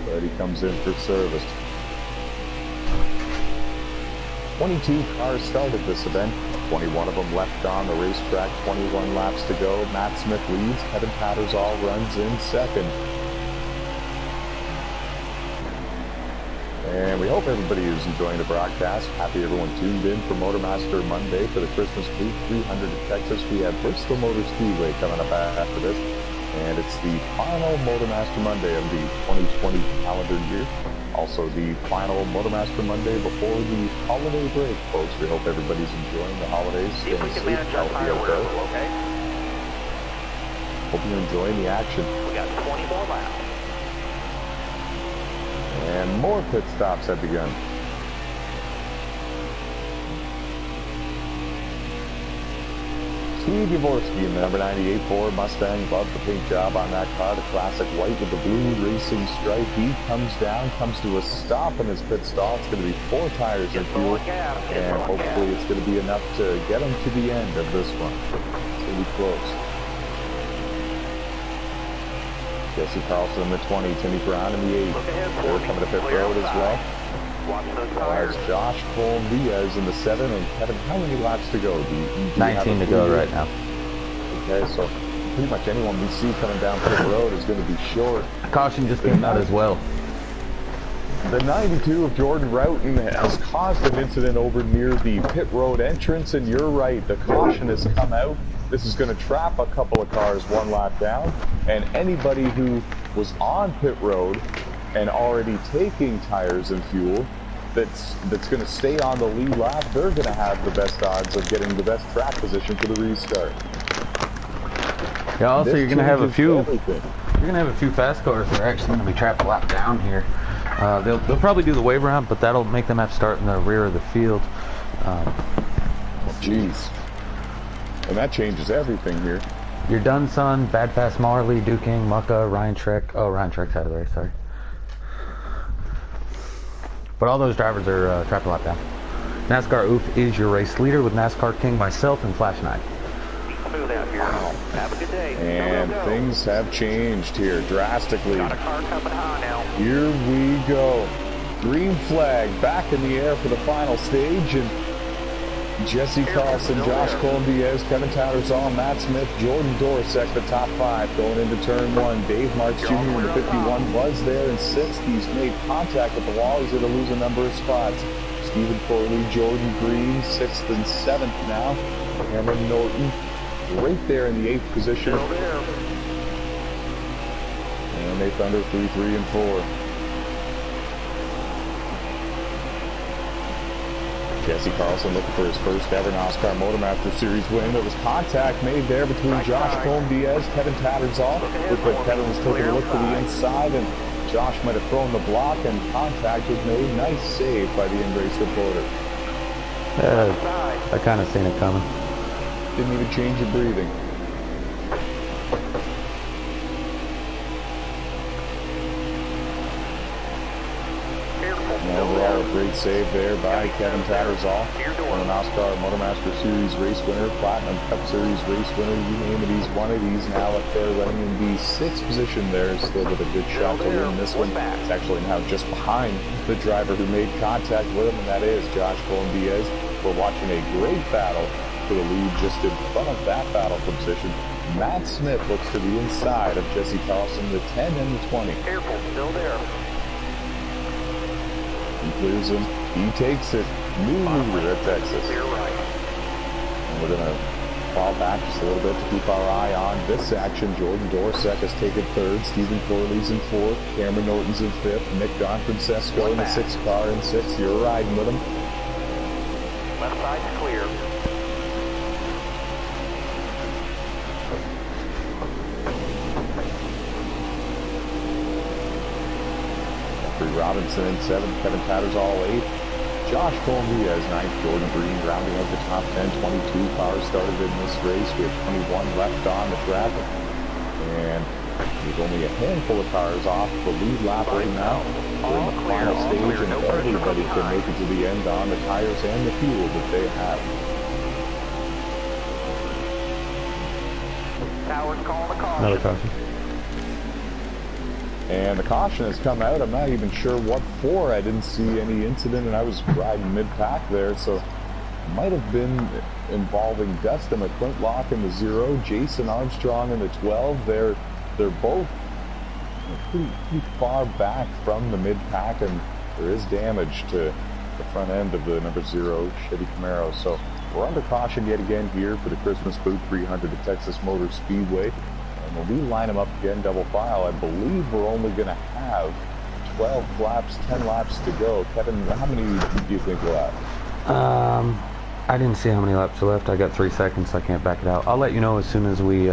but he comes in for service. 22 cars started this event. 21 of them left on the racetrack. 21 laps to go. Matt Smith leads. Kevin Tattersall runs in second. And we hope everybody is enjoying the broadcast. Happy everyone tuned in for Motormaster Monday for the Christmas Crew 300 in Texas. We have Bristol Motor Speedway coming up after this. And it's the final Motormaster Monday of the 2020 calendar year. Also the final Motormaster Monday before the holiday break, folks. We hope everybody's enjoying the holidays, staying safe, healthy out there. Okay. Hope you're enjoying the action. We got 20 more laps. And more pit stops have begun. Steve Yavorsky in the number 98 Ford Mustang. Love the paint job on that car. The classic white with the blue racing stripe. He comes down, comes to a stop in his pit stall. It's going to be 4 tires in fuel. And hopefully it's going to be enough to get him to the end of this one. It's going to be close. Jesse Carlson in the 20. Timmy Brown in the 8. They're coming to pit road as well. As Josh Colm-Diaz in the 7, and Kevin, how many laps to go? 19 to go right now. Okay, so pretty much anyone we see coming down pit road is going to be short. Caution just came out as well. The 92 of Jordan Roughton has caused an incident over near the pit road entrance, and you're right, the caution has come out. This is going to trap a couple of cars 1 lap down, and anybody who was on pit road and already taking tires and fuel that's going to stay on the lead lap, they're going to have the best odds of getting the best track position for the restart. Yeah, also you're going to have a few everything. you're going to have a few fast cars that are actually going to be trapped a lap down here. They'll probably do the wave round, but that'll make them have to start in the rear of the field. Jeez. And that changes everything here. You're done, son. Bad Fast Marley, Duking, Mucka, Ryan Trek. Oh, Ryan Trek's out of the race, sorry. But all those drivers are trapped a lap down. NASCAR Oof is your race leader with NASCAR King, myself, and Flash 9. Smooth out here. Have a good day. And things have changed here drastically. Got a car coming high now. Here we go. Green flag back in the air for the final stage. And Jesse Carlson, Josh Colm-Diaz, Kevin Tattersall, Matt Smith, Jordan Dorsek, the top 5 going into turn 1. Dave Marks Jr. in the 51 was there in 6th. He's made contact with the wall. He's going to lose a number of spots. Stephen Corley, Jordan Green, 6th and 7th now. Cameron Norton right there in the 8th position. And they thunder 3, 3, and 4. Jesse Carlson looking for his first ever Nosscar Motormaster Series win. There was contact made there between Josh Colm-Diaz, Kevin Tattersall. Looked like Kevin was taking a look to the inside, and Josh might have thrown the block, and contact was made. Nice save by the in-race reporter. I kind of seen it coming. Didn't even change your breathing. Great save there by Kevin Tattersall. On the Nosscar Motormaster Series race winner, Platinum Cup Series race winner, you name it, he's won it. He's now up there running in the 6th position there, still with a good shot to win this one. It's actually now just behind the driver who made contact with him, and that is Josh Colin-Diaz. We're watching a great battle for the lead just in front of that battle for position. Matt Smith looks to the inside of Jesse Carlson, the 10 and the 20. Careful, still there. He clears him. He takes it. New leader at Texas. Clear right. And we're going to fall back just a little bit to keep our eye on this action. Jordan Dorsek has taken 3rd. Stephen Corley's in 4th. Cameron Norton's in 5th. Nick Don Francesco in the 6th car in 6th. You're riding with him. Left side's clear. Robinson in 7th, Kevin Tattersall 8th, Josh Colin-Diaz 9th, Jordan Green rounding out the top 10, 22 cars started in this race with 21 left on the track, and there's only a handful of cars off the lead lap right now. We're in the final stage, and everybody can make it to the end on the tires and the fuel that they have. Towers calling the caution. Another caution. And the caution has come out. I'm not even sure what for. I didn't see any incident, and I was riding mid-pack there, so it might have been involving Dustin McClintock in the 0, Jason Armstrong in the 12. They're both pretty far back from the mid-pack, and there is damage to the front end of the number 0 Chevy Camaro. So we're under caution yet again here for the Christmas Boot 300 at Texas Motor Speedway. When we line them up again double file, I believe we're only going to have 12 laps, 10 laps to go. Kevin, how many do you think we'll have? I didn't see how many laps are left. I got 3 seconds, so I can't back it out. I'll let you know as soon as we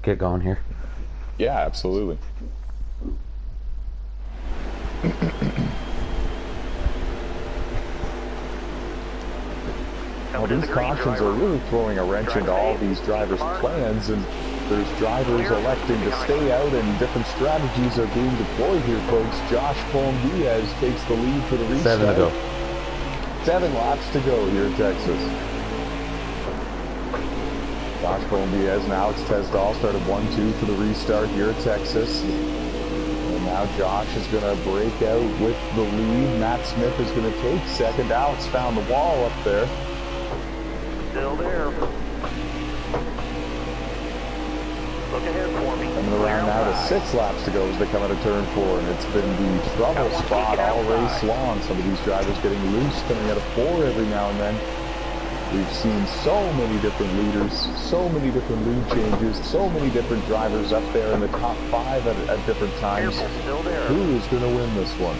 get going here. Yeah, absolutely. Well, these cautions are really throwing a wrench into all these drivers' plans, and there's drivers electing to stay out, and different strategies are being deployed here, folks. Josh Colin-Diaz takes the lead for the restart. 7 to go. 7 laps to go here in Texas. Josh Colin-Diaz and Alex Tesdall started 1-2 for the restart here at Texas. And now Josh is going to break out with the lead. Matt Smith is going to take 2nd. Alex found the wall up there. Still there. Look ahead for me. Coming around now to 6 laps to go as they come out of turn 4, and it's been the trouble spot all race long. Some of these drivers getting loose, coming out of 4 every now and then. We've seen so many different leaders, so many different lead changes, so many different drivers up there in the top 5 at different times. Still there. Who is going to win this one?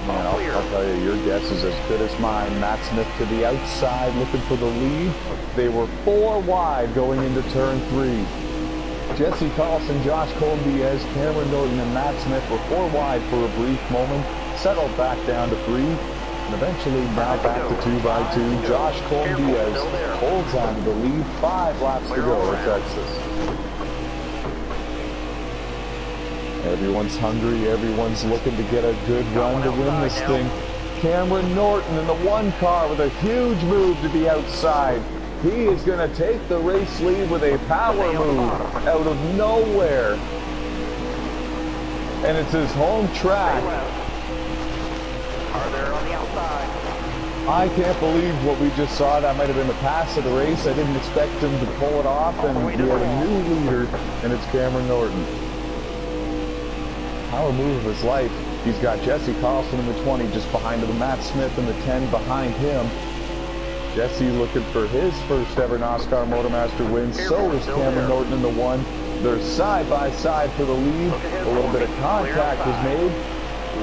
Man, I'll tell you, your guess is as good as mine. Matt Smith to the outside looking for the lead. They were 4 wide going into turn 3. Jesse Carlson, Josh Colin-Diaz, Cameron Norton, and Matt Smith were 4 wide for a brief moment, settled back down to 3, and eventually now back to 2x2. Josh Colin-Diaz holds on to the lead, 5 laps to go at Texas. Everyone's hungry, everyone's looking to get a good run to win this thing. Cameron Norton in the 1 car with a huge move to the outside. He is going to take the race lead with a power move out of nowhere. And it's his home track. Are there on the outside? I can't believe what we just saw. That might have been the pass of the race. I didn't expect him to pull it off, and we have a new leader, and it's Cameron Norton. Power move of his life. He's got Jesse Carlson in the 20 just behind him, Matt Smith in the 10 behind him. Jesse looking for his first ever Nosscar Motormaster win. So is Cameron Norton in the 1. They're side by side for the lead. A little bit of contact was made.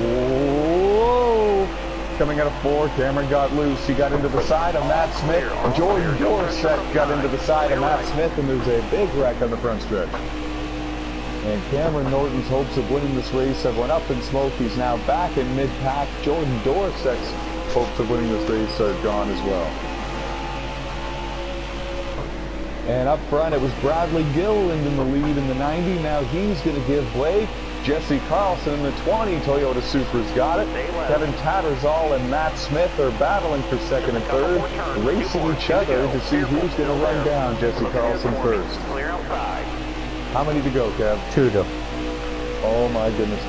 Whoa! Coming out of 4, Cameron got loose. He got into the side of Matt Smith. Jordan Dorsek got into the side of Matt Smith, and there's a big wreck on the front stretch. And Cameron Norton's hopes of winning this race have went up in smoke. He's now back in mid-pack. Jordan Dorsek's hopes of winning this race are gone as well. And up front, it was Bradley Gilliland in the lead in the 90. Now he's going to give way. Jesse Carlson in the 20 Toyota Supra's got it. Kevin Tattersall and Matt Smith are battling for second and third, racing each other to see who's going to run down Jesse Carlson first. How many to go, Kev? 2 to go. Oh my goodness.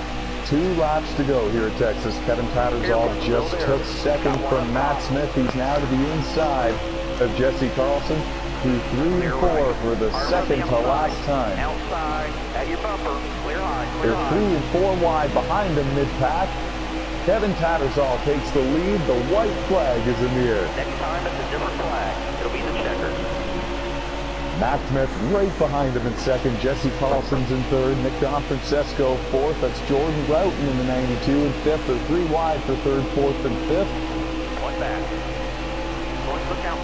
2 laps to go here at Texas. Kevin Tattersall just took second from Matt Smith. He's now to the inside of Jesse Carlson, through 3 and 4 for the second to last time. Outside, at your bumper, clear high, clear They're 3 and 4 wide behind him mid-pack. Kevin Tattersall takes the lead. The white flag is in the air. Next time it's a different flag. It'll be the checkers. Matt Smith right behind him in second. Jesse Carlson's in third. Nick Francesco fourth. That's Jordan Roughton in the 92 in fifth. They're 3 wide for third, fourth, and fifth. One back.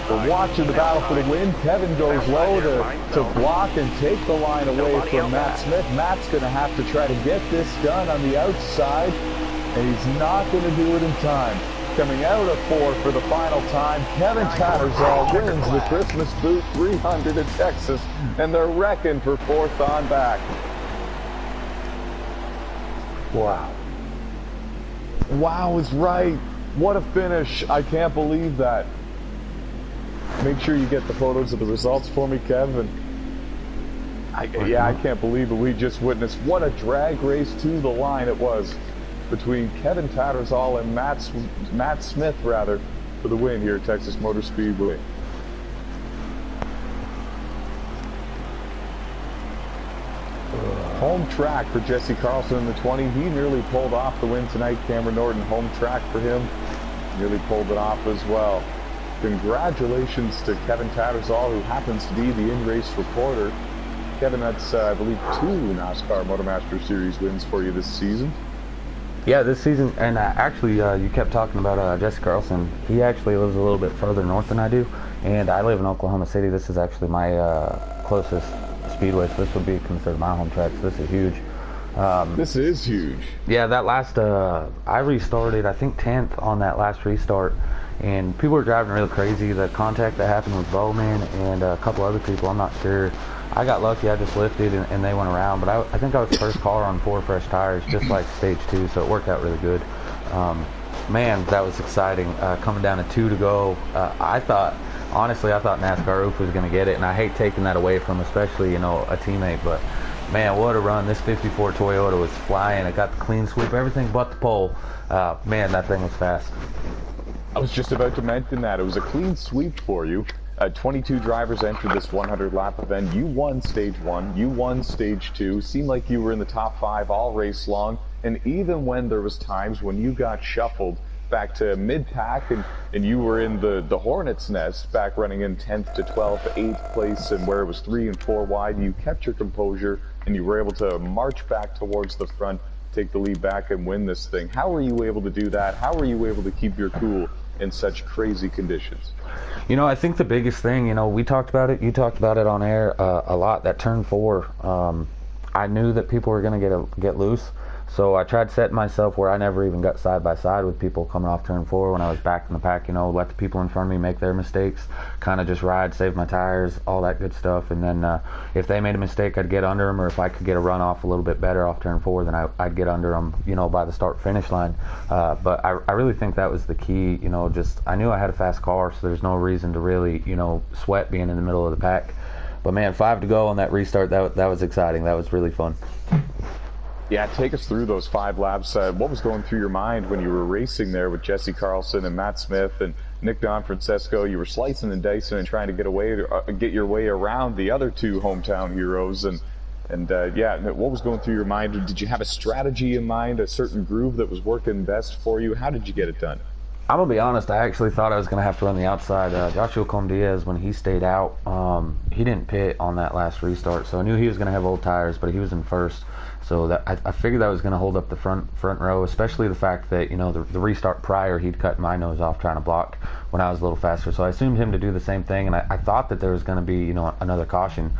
We're watching the battle for the win. Kevin goes low to block and take the line away from Matt Smith. Matt's going to have to try to get this done on the outside, and he's not going to do it in time. Coming out of 4 for the final time, Kevin Tattersall wins the Christmas Boot 300 at Texas, and they're wrecking for 4th on back. Wow. Wow is right. What a finish. I can't believe that. Make sure you get the photos of the results for me, Kevin. I can't believe it. We just witnessed what a drag race to the line it was between Kevin Tattersall and Matt Smith, rather, for the win here at Texas Motor Speedway. Home track for Jesse Carlson in the 20. He nearly pulled off the win tonight. Cameron Norton, home track for him. Nearly pulled it off as well. Congratulations to Kevin Tattersall, who happens to be the in-race reporter. Kevin, that's, I believe, 2 Nosscar Motormaster Series wins for you this season. Yeah, this season, and actually, you kept talking about Jesse Carlson. He actually lives a little bit further north than I do, and I live in Oklahoma City. This is actually my closest speedway, so this would be considered my home track, so this is huge. This is huge. Yeah, that last, I restarted, I think 10th on that last restart, and people were driving real crazy. The contact that happened with Bowman and a couple other people, I'm not sure. I got lucky, I just lifted and they went around, but I think I was first car on 4 fresh tires, just like stage 2, so it worked out really good. Man, that was exciting. Coming down to 2 to go, honestly, I thought NASCAR Roof was going to get it, and I hate taking that away from, especially, a teammate, but man, what a run. This 54 Toyota was flying. It got the clean sweep, everything but the pole. Man, that thing was fast. I was just about to mention that. It was a clean sweep for you. 22 drivers entered this 100-lap event. You won stage 1. You won stage 2. Seemed like you were in the top 5 all race long. And even when there was times when you got shuffled back to mid-pack and you were in the Hornet's nest, back running in 10th to 12th, 8th place, and where it was 3 and 4 wide, you kept your composure and you were able to march back towards the front, take the lead back, and win this thing. How were you able to do that? How were you able to keep your cool in such crazy conditions? I think the biggest thing, we talked about it, you talked about it on air a lot, that turn 4, I knew that people were going to get loose, so I tried setting myself where I never even got side by side with people coming off turn 4 when I was back in the pack, let the people in front of me make their mistakes, kind of just ride, save my tires, all that good stuff, and then if they made a mistake, I'd get under them, or if I could get a run off a little bit better off turn 4, then I'd get under them, by the start finish line. But I really think that was the key, just I knew I had a fast car, so there's no reason to really, sweat being in the middle of the pack. But man, 5 to go on that restart, that was exciting. That was really fun. Yeah, take us through those 5 laps. What was going through your mind when you were racing there with Jesse Carlson and Matt Smith and Nick Francesco? You were slicing and dicing and trying to get your way around the other 2 hometown heroes. And what was going through your mind? Did you have a strategy in mind, a certain groove that was working best for you? How did you get it done? I'm going to be honest, I actually thought I was going to have to run the outside. Joshua Comdiaz, when he stayed out, he didn't pit on that last restart, so I knew he was going to have old tires, but he was in first. So that I figured that was going to hold up the front row, especially the fact that, the restart prior, he'd cut my nose off trying to block when I was a little faster. So I assumed him to do the same thing, and I thought that there was going to be, another caution.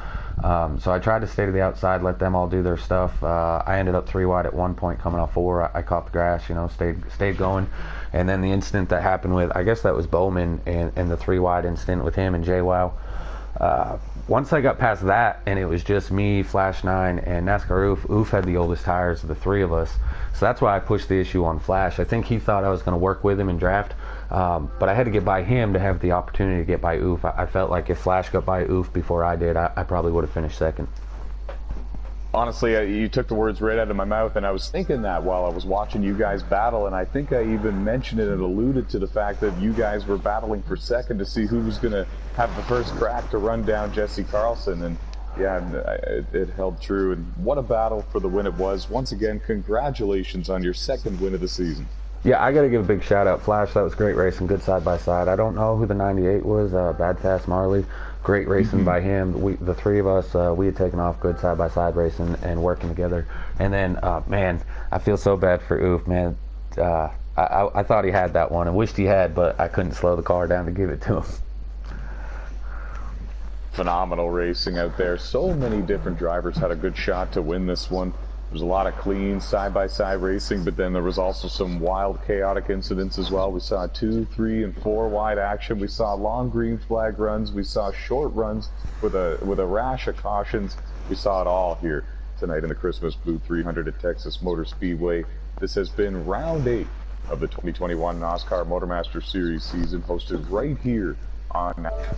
So I tried to stay to the outside, let them all do their stuff. I ended up 3 wide at one point coming off 4. I caught the grass, stayed going. And then the incident that happened with, I guess that was Bowman, and the 3 wide incident with him and JWoww. Once I got past that, and it was just me, Flash 9, and NASCAR Oof. Oof had the oldest tires of the three of us, so that's why I pushed the issue on Flash. I think he thought I was going to work with him in draft, but I had to get by him to have the opportunity to get by Oof. I felt like if Flash got by Oof before I did, I probably would have finished second. Honestly, you took the words right out of my mouth, and I was thinking that while I was watching you guys battle, and I think I even mentioned it and alluded to the fact that you guys were battling for second to see who was going to have the first crack to run down Jesse Carlson, and yeah, it held true, and what a battle for the win it was. Once again, congratulations on your second win of the season. Yeah, I got to give a big shout out, Flash. That was great racing, good side by side. I don't know who the 98 was, Bad Fast Marley. Great racing by him. The three of us, we had taken off good side by side racing and working together. And then, man, I feel so bad for Oof, man. I thought he had that one. I wished he had, but I couldn't slow the car down to give it to him. Phenomenal racing out there. So many different drivers had a good shot to win this one. There was a lot of clean side-by-side racing, but then there was also some wild, chaotic incidents as well. We saw 2, 3, and 4 wide action. We saw long green flag runs. We saw short runs with a rash of cautions. We saw it all here tonight in the Christmas Blue 300 at Texas Motor Speedway. This has been round 8 of the 2021 Nosscar Motormaster Series season, hosted right here on NASCAR.